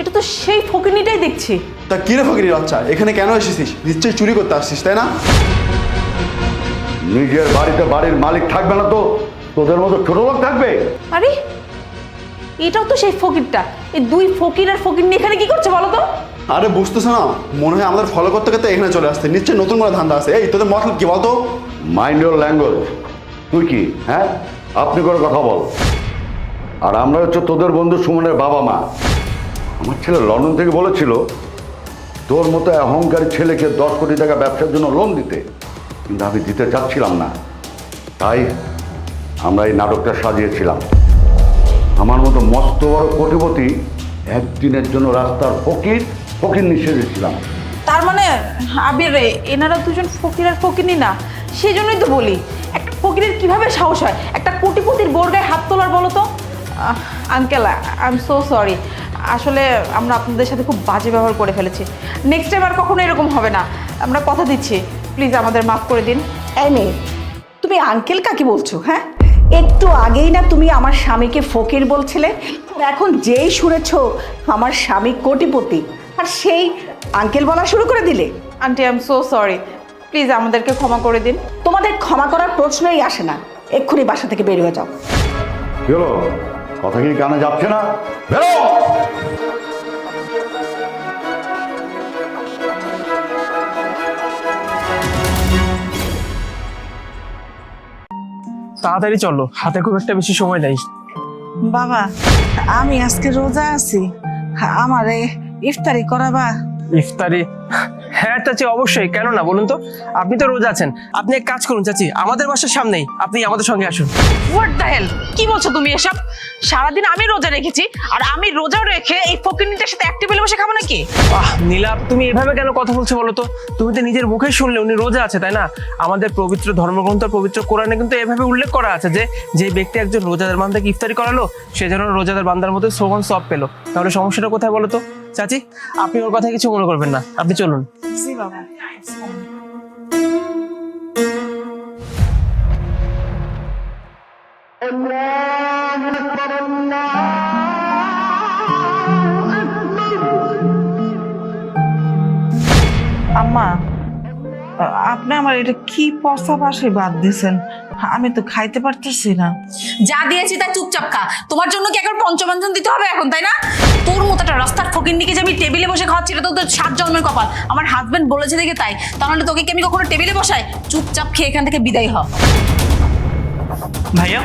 এটা তো সেই ফকিনীটাই দেখছি। তা কিরে ফকিরের বাচ্চা, এখানে কেন এসেছিস? নিশ্চয়ই চুরি করতে আসছিস, তাই না? নিজের বাড়িতে বাড়ির মালিক থাকবে না তো তোদের মতো ছোট লোক থাকবে? আরে এটাও তো সেই ফকিরটা। এই দুই ফকির আর ফকির নিয়ে এখানে কি করছে বলো তো? আরে বুঝতেছো না, মনে হয় আমাদের ফলো করতে করতে এখানে চলে আসছে। নিশ্চয়ই নতুন কোনো ধান্দা আছে। এই তোদের মতলব কি বলতো? Mind your language. তুই কি, হ্যাঁ, আপনি করে কথা বল। আর আমরা হচ্ছে তোদের বন্ধু সুমনের বাবা মা। আমার ছেলে লন্ডন থেকে বলেছিল তোর মতো অহংকারী ছেলেকে 10 কোটি টাকা ব্যবসার জন্য লোন দিতে, কিন্তু আমি দিতে চাচ্ছিলাম না। তাই আমরা এই নাটকটা সাজিয়েছিলাম। আমার মতো মস্ত বড় কোটিপতি একদিনের জন্য রাস্তার ফকির সেজেছিলাম। তার মানে আবির রে, এনারা দুজন ফকির আর ফকিরনি না? সেই জন্যই তো বলি, একটা ফকিরের কিভাবে সাহস হয় একটা কোটিপতির বোর গায়ে হাত তোলার বলো তো? Uncle, I am so sorry. আসলে আমরা আপনাদের সাথে খুব বাজে ব্যবহার করে ফেলেছি। নেক্সট টাইম আর কখনো এরকম হবে না, আমরা কথা দিচ্ছি। প্লিজ আমাদের মাফ করে দিন। এই মেয়ে, তুমি আঙ্কেল কাকে বলছো? হ্যাঁ, একটু আগেই না তুমি আমার স্বামীকে ফকির বলছিলে, আর এখন যেই শুনেছ আমার স্বামী কোটিপতি, আর সেই আঙ্কেল বলা শুরু করে দিলে। Aunty, I am so sorry, please আমাদেরকে ক্ষমা করে দিন। তোমাদের ক্ষমা করার প্রশ্নই আসে না। এক্ষুনি বাসা থেকে বের হয়ে যাও। কি হলো, কথা কি কানে যাচ্ছে না? বেরো! তাড়াতাড়ি চলো, হাতে খুব একটা বেশি সময় নেই। বাবা, আমি আজকে রোজা আছি, আমারে ইফতারি করাবা? ইফতারি? হ্যাঁ চাচি, অবশ্যই, কেন না বলুন তো। আপনি তো রোজা আছেন, আপনি এক কাজ করুন চাচি, আমাদের বাসার সামনেই আপনি আমাদের সঙ্গে আসুন। হোয়াট দ্য হেল, কি বলছো তুমি এসব? সারাদিন আমি রোজা রেখেছি, আর আমি রোজা রেখে এই ফকিরনিটার সাথে এক টেবিলে বসে খাবো নাকি? নীলা, তুমি এভাবে কেন কথা বলছো বলো তো? তুমি তো নিজের মুখে শুনলে উনি রোজা আছে, তাই না? আমাদের পবিত্র ধর্মগ্রন্থ পবিত্র কোরআনে কিন্তু এভাবে উল্লেখ করা আছে যে যে ব্যক্তি একজন রোজাদার বান্দাকে ইফতারি করালো সে যেন রোজাদার বান্দার মধ্যে সমান সওয়াব পেলো। তাহলে সমস্যাটা কোথায় বলো তো? চাচি, আপনি ওর কথা কিছু মনে করবেন না, আপনি চলুন। জি বাবা। আম্মা, আপনি আমার এটা কি পচা পাশে বাদ দিয়েছেন? আমি তো খাইতে পারতেছি না। যা দিয়েছি তা চুপচাপ খা। তোমার জন্য কি একবার পঞ্চব্যঞ্জন দিতে হবে এখন, তাই না? তোর মতো একটা রাস্তার ফকিরনিকে যে আমি টেবিলে বসে খাওয়াচ্ছি, এটা তো তোর 7 জন্মের কপাল। আমার হাজবেন্ড বলেছে দেখে তাই, তাহলে তোকে কি আমি কখনো টেবিলে বসাই? চুপচাপ খেয়ে এখান থেকে বিদায় হ। ভাইয়া,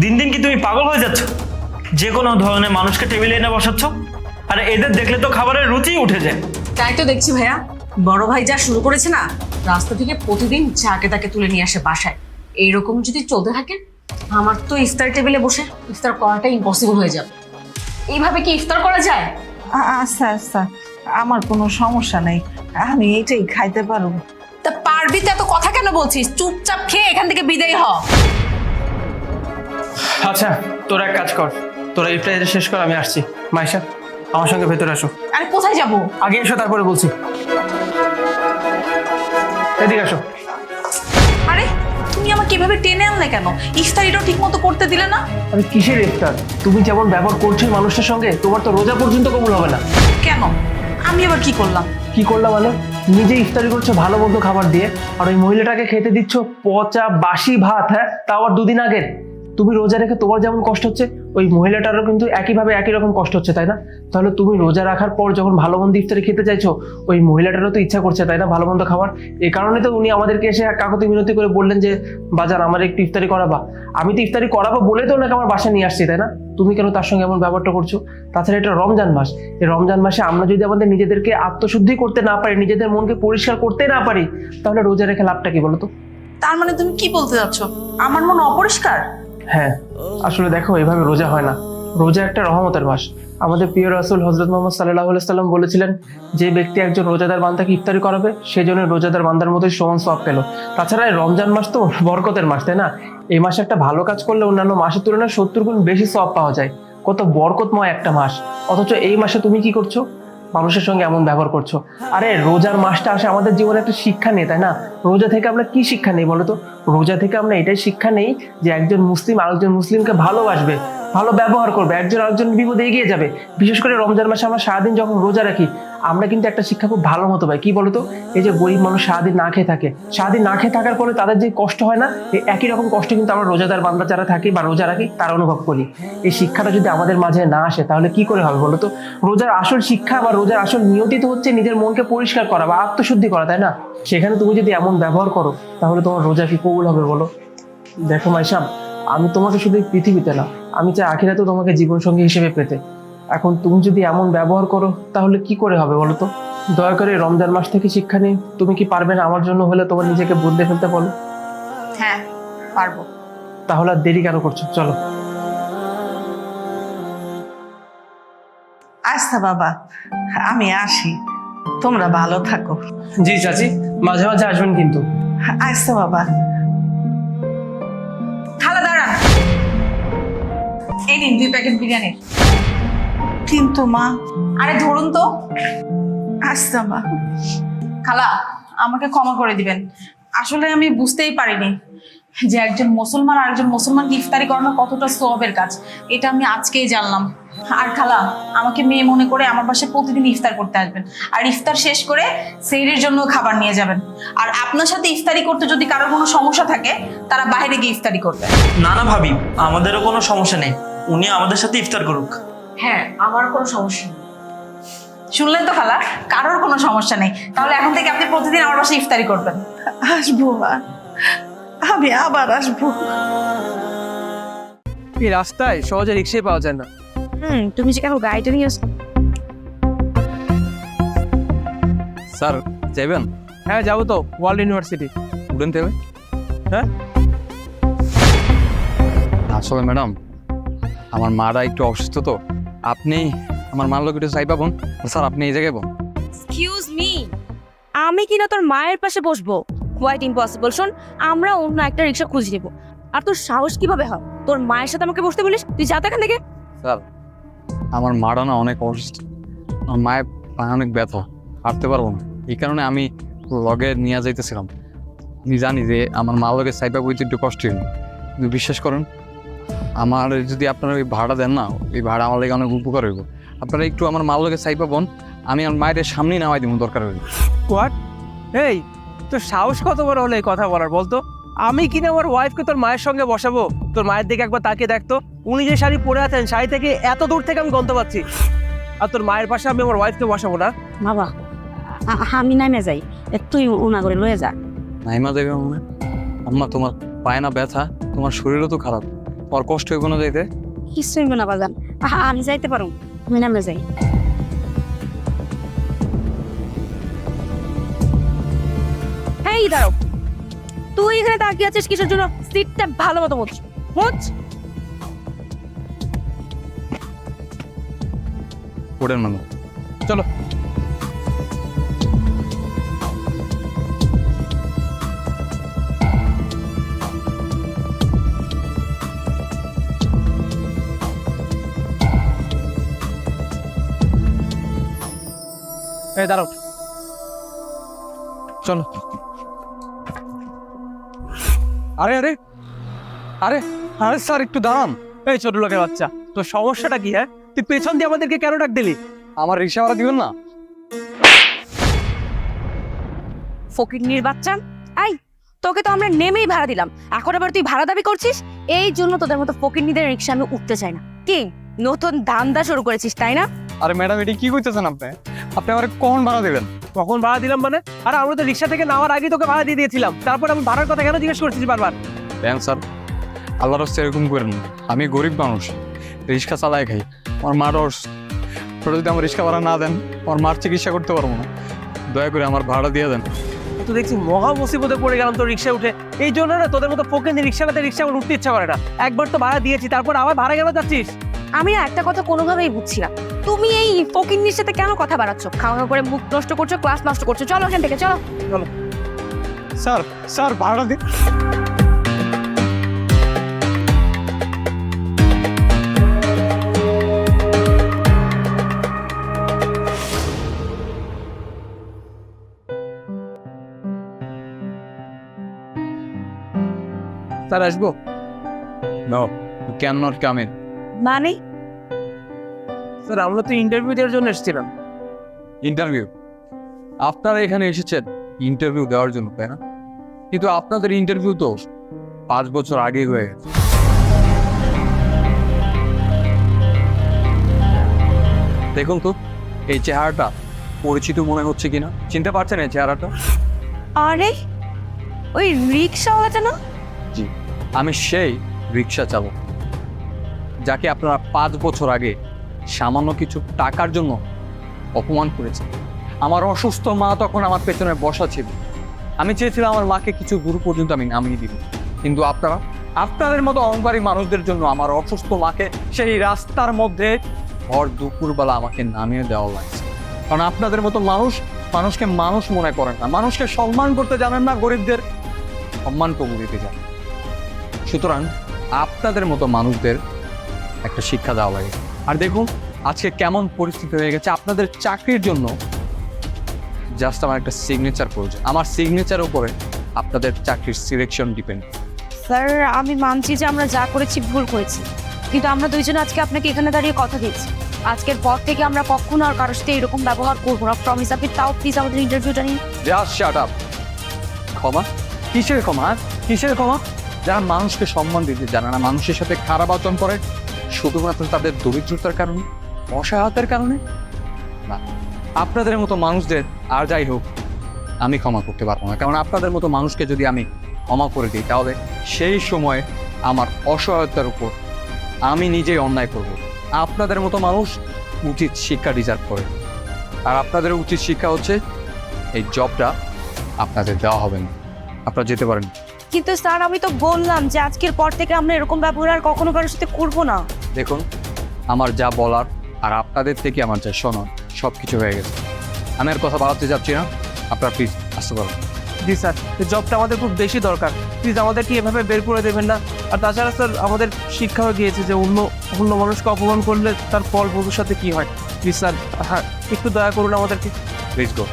দিন দিন কি তুমি পাগল হয়ে যাচ্ছ? যে কোনো ধরনের মানুষকে টেবিলে এনে বসাচ্ছ, আর এদের দেখলে তো খাবারের রুচি উঠে যায়। তাই তো দেখছি ভাইয়া, বড় ভাই যা শুরু করেছে না, রাস্তা থেকে প্রতিদিন যাকে তাকে তুলে নিয়ে আসে বাসায়। এইরকম যদি চলতে থাকে আমার তো ইফতার টেবিলে বসে ইফতার করাটা ইম্পসিবল হয়ে যাবে। এইভাবে কি ইফতার করা যায়? আচ্ছা আচ্ছা, আমার কোনো সমস্যা নেই, আমি এটাই খাইতে পারবো। তা পারবি তো এত কথা কেন বলছিস? চুপচাপ খেয়ে এখান থেকে বিদায় হ। আচ্ছা, তোরা এক কাজ কর, তোরা ইফতার শেষ কর, আমি আসছি। মাইশা, আমার সঙ্গে ভেতরে আসো। আরে কোথায় যাবো? আগে এসো, তারপরে বলছি। এদিকে আসো। আরে তুমি আমাকে এভাবে টেনে আনলে কেন? ইফতারিটাও ঠিক মতো করতে দিলে না? আরে কিসের ইফতার? তুমি যেমন ব্যবহার করছো এই মানুষটার সঙ্গে, তোমার তো রোজা পর্যন্ত কবুল হবে না। কেন? আমি আবার কি করলাম? কি করলাম মানে? নিজে ইফতারি করছো ভালো মন্দ খাবার দিয়ে, আর ওই মহিলাটাকে খেতে দিচ্ছ পচা বাসি ভাত। হ্যাঁ, তাও আর 2 দিন আগের। তুমি রোজা রেখে তোমার যেমন কষ্ট হচ্ছে, ওই মহিলাটারও কিন্তু একইভাবে একই রকম কষ্ট হচ্ছে, তাই না? তাহলে তুমি রোজা রাখার পর যখন ভালো মন্দ ইফতারি খেতে চাইছো, ওই মহিলাটারও তো ইচ্ছা করছে, তাই না, ভালো মন্দ খাবার। এই কারণে তো উনি আমাদেরকে এসে কাকতি মিনতি করে বললেন যে বাজার আমার একটু ইফতারি করাবা। আমি তো ইফতারি করাবো বলে তো ওনাকে আমার বাসায় নিয়ে আসছি, তাই না? তুমি কেন তার সঙ্গে এমন ব্যবহারটা করছো? তাছাড়া এটা রমজান মাস, এই রমজান মাসে আমরা যদি আমাদের নিজেদেরকে আত্মশুদ্ধি করতে না পারি, নিজেদের মনকে পরিষ্কার করতে না পারি, তাহলে রোজা রেখে লাভটা কি বলো তো? তার মানে তুমি কি বলতে যাচ্ছ? আমার মন অপরিষ্কার? হ্যাঁ, আসলে দেখো, এভাবে রোজা হয় না। রোজা একটা রহমতের মাস। আমাদের প্রিয় রাসূল হযরত মুহাম্মদ সাল্লাল্লাহু আলাইহি সাল্লাম বলেছিলেন, যে ব্যক্তি একজন রোজাদার বান্দাকে ইফতারি করাবে সেই জন্য রোজাদার বান্দার মতোই সমান সওয়াব পেল। তাছাড়া এই রমজান মাস তো বরকতের মাস, তাই না? এই মাসে একটা ভালো কাজ করলে অন্যান্য মাসের তুলনায় 70 গুণ বেশি সওয়াব পাওয়া যায়। কত বরকতময় একটা মাস। অথচ এই মাসে তুমি কি করছো? মানুষের সঙ্গে এমন ব্যবহার করছো। আরে রোজার মাসটা আসে আমাদের জীবনে একটা শিক্ষা নেই, তাই না? রোজা থেকে আমরা কি শিক্ষা নেই বলো তো? রোজা থেকে আমরা এটাই শিক্ষা নেই যে একজন মুসলিম আরেকজন মুসলিমকে ভালোবাসবে, ভালো ব্যবহার করবে, একজন আরেকজন বিপদে এগিয়ে যাবে। বিশেষ করে রমজান মাসে আমরা সারাদিন যখন রোজা রাখি, আমরা কিন্তু একটা শিক্ষা খুব ভালো মতো পাই। কি বলতো, এই যে গরিব মানুষ সারাদিন না খেয়ে থাকে, সারাদিন না খেয়ে থাকার পরে তাদের যে কষ্ট হয় না, এই একই রকম কষ্ট কিন্তু আমরা রোজাদার বান্দা যারা থাকি বা রোজা রাখি তারা অনুভব করি। এই শিক্ষাটা যদি আমাদের মাঝে না আসে তাহলে কি করে হবে বলতো? রোজার আসল শিক্ষা বা রোজার আসল নিয়তি তো হচ্ছে নিজের মনকে পরিষ্কার করা বা আত্মশুদ্ধি করা, তাই না? সেখানে তুমি যদি এমন ব্যবহার করো তাহলে তোমার রোজা কি কবুল হবে বলো? দেখো মাইশাম, আমি তোমাকে শুধু এই পৃথিবীতে না, আমি চাই আখিরাতেও তোমাকে জীবনসঙ্গী হিসেবে পেতে। এখন তুমি যদি এমন ব্যবহার করো তাহলে কি করে হবে বলো তো? দয়া করে রমজান মাস থেকে শিক্ষা নিয়ে তুমি কি পারবে না আমার জন্য হলে তোমার নিজেকে বদলে ফেলতে বলো? হ্যাঁ পারবো। তাহলে আর দেরি কেন করছো, চলো। আচ্ছা বাবা, আমি আসি, তোমরা ভালো থাকো। জি চাচি, মাঝে মাঝে আসবেন কিন্তু। আচ্ছা বাবা। খালা দাঁড়ান, এই নিন 2 প্যাকেট বিরিয়ানি। কিন্তু মা। আরে ধরুন তো। আচ্ছা মা। খালা, আমাকে ক্ষমা করে দিবেন, আসলে আমি বুঝতেই পারিনি যে একজন মুসলমান আর একজন মুসলমানকে ইফতারি করানো কতটা সওয়াবের কাজ। এটা আমি আজকেই জানলাম। আর খালা, আমাকে মেয়ে মনে করে আমার বাসায় প্রতিদিন ইফতার করতে আসবেন, আর ইফতার শেষ করে সেহরির জন্য খাবার নিয়ে যাবেন। আর আপনার সাথে ইফতারি করতে যদি কারোর কোনো সমস্যা থাকে, তারা বাইরে গিয়ে ইফতারি করবে। না না ভাবি, আমাদেরও কোনো সমস্যা নেই, উনি আমাদের সাথে ইফতার করুক। হ্যাঁ, আমার কোনো সমস্যা নেই। শুনলেন তো খালা, কারোর কোনো সমস্যা নেই। তাহলে এখন থেকে আপনি প্রতিদিন আমার বাসায় ইফতারি করবেন। আসবো মা, আমি আবার আসবো। এই রাস্তায় সহজে রিক্সায় পাওয়া যায় না। তুমি যে কেন গাড়িটা নিয়ে আসো? স্যার যাবেন? হ্যাঁ যাবো তো, ওয়ার্ল্ড ইউনিভার্সিটি। উঠেন তাহলে। হ্যাঁ আসলে ম্যাডাম, আমার মারা একটু অসুস্থ, তো আপনি আমার মার লোক একটু চাই পাবন। স্যার আপনি এই জায়গায় বোন। এক্সকিউজ মি, আমি কিনা তোর মায়ের পাশে বসবো? Quite impossible. শোন, আমরা অন্য একটা রিক্সা খুঁজে নেবো। আর তোর সাহস কিভাবে হয় তোর মায়ের সাথে আমাকে বসতে বলিস? তুই যা তো এখান থেকে। স্যার আমার মারা না অনেক অসুস্থ, আমার মায়ের পায়ে অনেক ব্যথা, হাঁটতে পারবো না। এই কারণে আমি লগে নিয়ে যাইতেছিলাম। আমি জানি যে আমার মা লগে সাইপা বইতে একটু কষ্ট হইল, কিন্তু বিশ্বাস করেন আমার যদি আপনারা ওই ভাড়া দেন না, ওই ভাড়া আমার লেগে অনেক উপকার হইব। আপনারা একটু আমার মার লগে সাইপা বোন, আমি আমার মায়ের সামনেই নামাই দিব দরকার হইল। হোয়াট? এই তোর সাহস কত বড় হলো এই কথা বলার বলতো? আমি কিনা আমার ওয়াইফকে তোর মায়ের সঙ্গে বসাবো? তোর মায়ের দিকে একবার তাকিয়ে দেখতো, উনি যে শাড়ি পরে আছেন, শাড়ি থেকে এত দূর থেকে আমি গন্ত পাচ্ছি। আর তোর মায়ের পাশে আমি আমার ওয়াইফকে বসাবো না? বাবা, আমি নামে যাই, তুই উনা করে লয়ে যা। নাইমা দেবে মনে? আম্মা তোমার পায়ে না ব্যথা, তোমার শরীরও তো খারাপ, তোমার কষ্ট হইব না যাইতে? কিছু হইব না বাজান, আমি যাইতে পারো, আমি নামে যাই। এই দাঁড়াও, তুই এখানে তাকিয়ে আছিস কিসের জন্য? সিটটা ভালো মতো মুছ মুছ। ওঠেন মানে, চলো। এই দাঁড়াও, চলো। আরে আরে আরে আরে স্যার একটু দাঁড়ান। এই ছোট লোকের বাচ্চা, তোর সমস্যাটা কি? হ্যাঁ, তুই পেছন দিয়ে আমাদেরকে কেন ডাক দিলি? আমার রিক্সা ভাড়া দিবেন না? ফকিন্নির বাচ্চা, এই তোকে তো আমরা নেমেই ভাড়া দিলাম, এখন আবার তুই ভাড়া দাবি করছিস? এই জন্য তোদের মতো ফকিন্নিদের রিক্সা আমি উঠতে চাই না। কি নতুন ধান্দা শুরু করেছিস তাই না? আরে ম্যাডাম এটি কি কইতেছেন আপনি? আপনি আমার কখন ভাড়া দেবেন? কখন ভাড়া দিলাম মানে? আরে আমরা তো রিক্সা থেকে নামার আগেই তোকে ভাড়া দিয়ে দিয়েছিলাম, তারপর আমি ভাড়ার কথা কেন জিজ্ঞেস করছিস বারবার? দেন স্যার, আল্লাহর রাস্তায় এরকম করেন না। আমি গরিব মানুষ, রিক্সা চালাই খাই, আমার মার অসুস্থ। যদি আমার রিক্সা ভাড়া না দেন, আমার মার চিকিৎসা করতে পারবো না। দয়া করে আমার ভাড়া দিয়ে দেন। তো দেখছি মহা মুসিবতে পড়ে গেলাম তোর রিক্সা উঠে। এই জন্য না তোদের মতো ফকিন্নি রিক্সাটাতে রিক্সা আমার উঠতে ইচ্ছা করে না। একবার তো ভাড়া দিয়েছি, তারপর আবার ভাড়া কেন যাচ্ছিস? আমি না একটা কথা কোনোভাবেই বুঝছি না, তুমি এই ফকিন্নির সাথে কেন কথা বাড়াচ্ছ? খাওয়া খাওয়া করে মুখ নষ্ট করছো, ক্লাস নষ্ট করছো। চলো এখান থেকে, চলো। চলো। স্যার স্যার ভাড়া দিন। স্যার আসবো? No, you cannot come in. মানে স্যার আমরা তো ইন্টারভিউ দেওয়ার জন্য এসেছিলাম। ইন্টারভিউ? আপনারা এখানে এসেছেন ইন্টারভিউ দেওয়ার জন্য, তাই না? কিন্তু আপনাদের ইন্টারভিউ তো 5 বছর আগেই হয়ে গেছে। দেখুন তো এই চেহারাটা পরিচিত মনে হচ্ছে কিনা, চিনতে পারছেন এই চেহারাটা? আরে ওই রিক্সাওয়ালাটা না? জি, আমি সেই রিক্সা চালক যাকে আপনারা 5 বছর আগে সামান্য কিছু টাকার জন্য অপমান করেছেন। আমার অসুস্থ মা তখন আমার পেছনে বসা ছিল, আমি চেয়েছিলাম আমার মাকে কিছু দূর পর্যন্ত আমি নামিয়ে দিব, কিন্তু আপনাদের মতো অহংকারী মানুষদের জন্য আমার অসুস্থ মাকে সেই রাস্তার মধ্যে ভর দুপুরবেলা আমাকে নামিয়ে দেওয়া লাগছে। কারণ আপনাদের মতো মানুষকে মানুষ মনে করেন না, মানুষকে সম্মান করতে জানেন না, গরিবদের সম্মান কবু দিতে জানেন। সুতরাং আপনাদের মতো মানুষদের একটা শিক্ষা দেওয়া লাগে। আর দেখুন আজকে কেমন পরিস্থিতি হয়ে গেছে, আপনাদের চাকরির জন্য জাস্ট আমার একটা সিগনেচার প্রয়োজন। আমার সিগনেচারের উপরে আপনাদের চাকরির সিলেকশন ডিপেন্ড। স্যার আমি মানছি যে আমরা যা করেছি ভুল করেছি, কিন্তু আমরা দুইজন আজকে আপনাকে এখানে দাঁড়িয়ে কথা দিচ্ছি আজকের পর থেকে আমরা কখনো আর কারোর সাথে এরকম ব্যবহার করবো না। প্রমিস। আপনি তাও প্লিজ আমাদের ইন্টারভিউটা নিন। Just shut up. ক্ষমা? কিসের ক্ষমা? কিসের ক্ষমা? যারা মানুষকে সম্মান দিতে জানে না, মানুষের সাথে খারাপ আচরণ করে শুধুমাত্র তাদের দরিদ্রতার কারণে, অসহায়তার কারণে না। আপনাদের মতো মানুষদের আর যাই হোক আমি ক্ষমা করতে পারবো না, কারণ আপনাদের মতো মানুষকে যদি আমি ক্ষমা করে দিই তাহলে সেই সময় আমার অসহায়তার উপর আমি নিজেই অন্যায় করব। আপনাদের মতো মানুষ উচিত শিক্ষা ডিজার্ভ করে, আর আপনাদের উচিত শিক্ষা হচ্ছে এই জবটা আপনাদের দেওয়া হবে না, আপনারা যেতে পারেন। কিন্তু স্যার আমি তো বললাম যে আজকের পর থেকে আমরা এরকম ব্যবহার আর কখনো কারোর সাথে করবো না। দেখুন আমার যা বলার আর আপনাদের থেকে আমার যা শোনার সব কিছু হয়ে গেছে, আমি আর কথা বাড়াতে যাচ্ছি না, আপনারা প্লিজ আসতে পারেন। জি স্যার, এই জবটা আমাদের খুব বেশি দরকার, প্লিজ আমাদেরকে এভাবে বের করে দেবেন না। আর তাছাড়া স্যার আমাদের শিক্ষা হয়ে গিয়েছে যে অন্য মানুষকে অপমান করলে তার ফল ভবিষ্যতে কী হয়। প্লিজ স্যার, হ্যাঁ একটু দয়া করুন আমাদেরকে। Please go.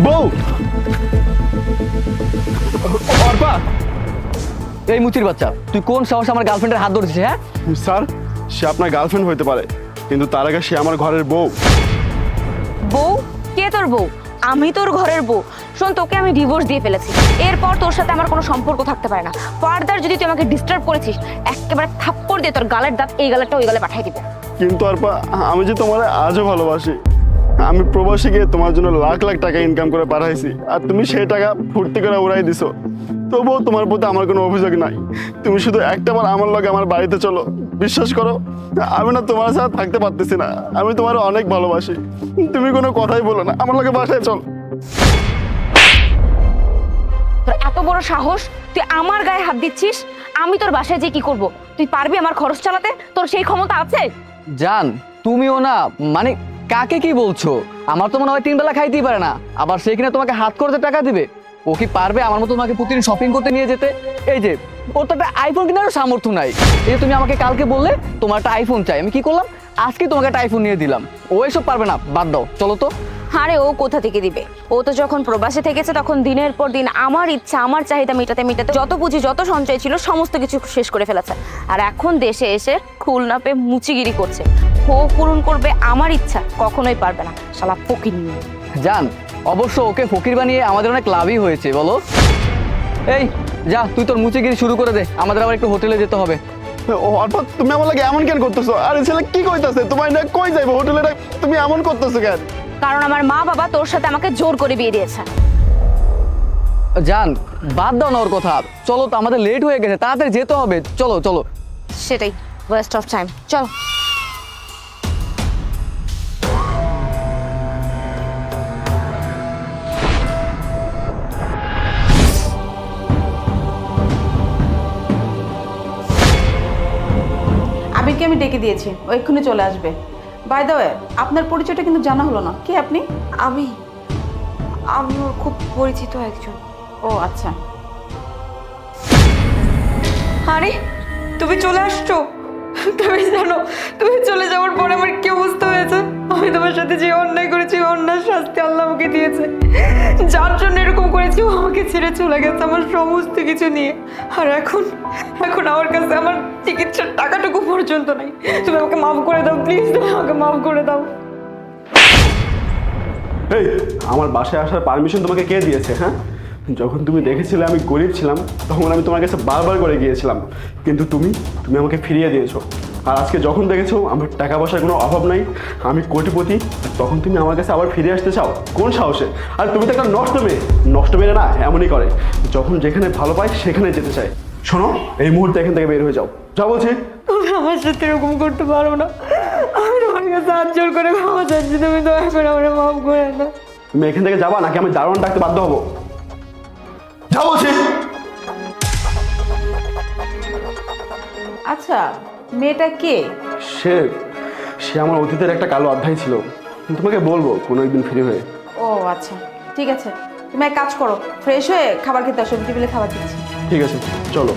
বউ! অর্পা, এই মুচির বাচ্চা, তুই কোন সাহসে আমার গার্লফ্রেন্ডের হাত ধরেছিস? হ্যাঁ স্যার, সে আপনার গার্লফ্রেন্ড হতে পারে, কিন্তু তার আগে সে আমার ঘরের বউ। বউ? কে তোর বউ? আমি তোর ঘরের বউ। শোন, তোকে আমি ডিভোর্স দিয়ে ফেলেছি, এরপর তোর সাথে আমার কোনো সম্পর্ক থাকতে পারে না। ফার্দার যদি তুই আমাকে ডিস্টার্ব করেছিস একেবারে থাপ্পড় দিয়ে তোর গালের দাঁত এই গালেরটা ওই গালে পাঠিয়ে দিবে। কিন্তু আরপা, আমি যে তোমার আজও ভালোবাসি। আমি প্রবাসী গিয়ে তোমার জন্য লাখ লাখ টাকা ইনকাম করে পাঠাইছি, আর তুমি সেই টাকা ফুর্তি করে উড়াই দিছো। তবুও তোমার প্রতি আমার কোনো অভিযোগ নাই। তুমি শুধু একটাবার আমার লগে আমার বাড়িতে চলো, বিশ্বাস করো আমি না তোমার সাথে থাকতে পারতেছি না। আমি তোমার অনেক ভালোবাসি, তুমি কোনো কথাই বলো না, আমার লগে বাসায় চল। তোর এত বড় সাহস, তুই আমার গায়ে হাত দিচ্ছিস? আমি তোর বাসায় যে কি করব? তুই পারবি আমার খরচ চালাতে? তোর সেই ক্ষমতা আছে? জান, তুমিও না, মানে কাকে কি বলছো? আমার তো মনে হয় 3 বেলা খাইতেই পারে না, আবার সেইখানে তোমাকে হাত খরচে টাকা দিবে। ও কি পারবে আমার মতো তোমাকে প্রতিদিন শপিং করতে নিয়ে যেতে? এই যে ওর তো একটা আইফোন কেনারও সামর্থ্য নাই। এই যে তুমি আমাকে কালকে বললে তোমার একটা আইফোন চাই, আমি কি করলাম? আজকে তোমাকে একটা আইফোন নিয়ে দিলাম। ও এসব পারবে না, বাদ দাও, চলো তো। আরে ও কোথা থেকে দিবে? ও তো যখন প্রবাসে থেকেছে তখন দিনের পর দিন আমার ইচ্ছা, আমার চাহিদা মেটাতে মেটাতে যত পুঁজি যত সঞ্চয় ছিল সমস্ত কিছু শেষ করে ফেলেছে। আর এখন দেশে এসে খুল না পেয়ে মুচিগিরি করছে। ও পূরণ করবে আমার ইচ্ছা? কখনোই পারবে না, শালা ফকির নিয়ে। জান, অবশ্য ওকে ফকির বানিয়ে আমাদের অনেক লাভই হয়েছে, বলো? এই যা, তুই তোর মুচিগিরি শুরু করে দে, আমাদের আবার একটু হোটেলে যেতে হবে। অর্পা, তুমি আমার লাগে এমন কেন করতেছো? আর এই ছেলে কি কইতাছে? তোমার না কই যাইবো হোটেলে, তুমি এমন করতেছো কেন? কারণ আমার মা বাবা তোর সাথে আমাকে জোর করে বিয়ে দিয়েছে। জান, বাদ দাও না ওর কথা, চলো তো, আমাদের লেট হয়ে গেছে, তাড়াতাড়ি যেতে হবে, চলো চলো। সেটাই, ওয়েস্ট অফ টাইম, চলো। আবিরকে আমি ডেকে দিয়েছি, ও এক্ষুনি চলে আসবে। বাই দ্য ওয়ে, আপনার পরিচয়টা কিন্তু জানা হলো না, কে আপনি? আমি ওর খুব পরিচিত একজন। ও আচ্ছা। আরে তুমি চলে আসছো? তুমি জানো তুমি চলে যাওয়ার পরে আমার কি অবস্থা হয়েছে? আমি তোমার সাথে যে অন্যায় করেছি অন্যায় শাস্তি আল্লাহ আমাকে দিয়েছে। যার জন্য এরকম করেছি ও আমাকে ছেড়ে চলে গেছে আমার সমস্ত কিছু নিয়ে। আর এখন আমার কাছে আমার চিকিৎসার টাকাটুকু পর্যন্ত নাই। তুমি আমাকে মাফ করে দাও প্লিজ, তুমি আমাকে মাফ করে দাও। এই আমার বাসায় আসার পারমিশন তোমাকে কে দিয়েছে? হ্যাঁ, যখন তুমি দেখেছিলে আমি গরিব ছিলাম তখন আমি তোমার কাছে বারবার করে গিয়েছিলাম, কিন্তু তুমি আমাকে ফিরিয়ে দিয়েছো। আর আজকে যখন দেখেছো আমার টাকা পয়সার কোনো অভাব নাই, আমি কোটিপতি, তখন তুমি আমার কাছে আবার ফিরে আসতে চাও কোন সাহসে? আর তুমি তো একটা নষ্ট মেয়ে না এমনই করে, যখন যেখানে ভালো পায় সেখানে যেতে চায়। শোনো, এই মুহূর্তে এখান থেকে বের হয়ে যাও, যা বলছি। তুমি আমার সাথে এরকম করতে পারো না। আমি তোমার কাছে হাত জোর করে ক্ষমা চাচ্ছি, তুমি দয়া করে আমার মাফ করে দাও। তুমি এখান থেকে যাবা নাকি আমি দারোয়ান ডাকতে বাধ্য হবো? যা বলছি। আচ্ছা, মেয়েটা কে? সে আমার অতীতের একটা কালো অধ্যায় ছিল, তোমাকে বলবো কোনো একদিন ফ্রি হয়ে। ও আচ্ছা, ঠিক আছে, তুমি এক কাজ করো, ফ্রেশ হয়ে খাবার খেতে আসো, টেবিলে খাবার দিচ্ছি। ঠিক আছে, চলো।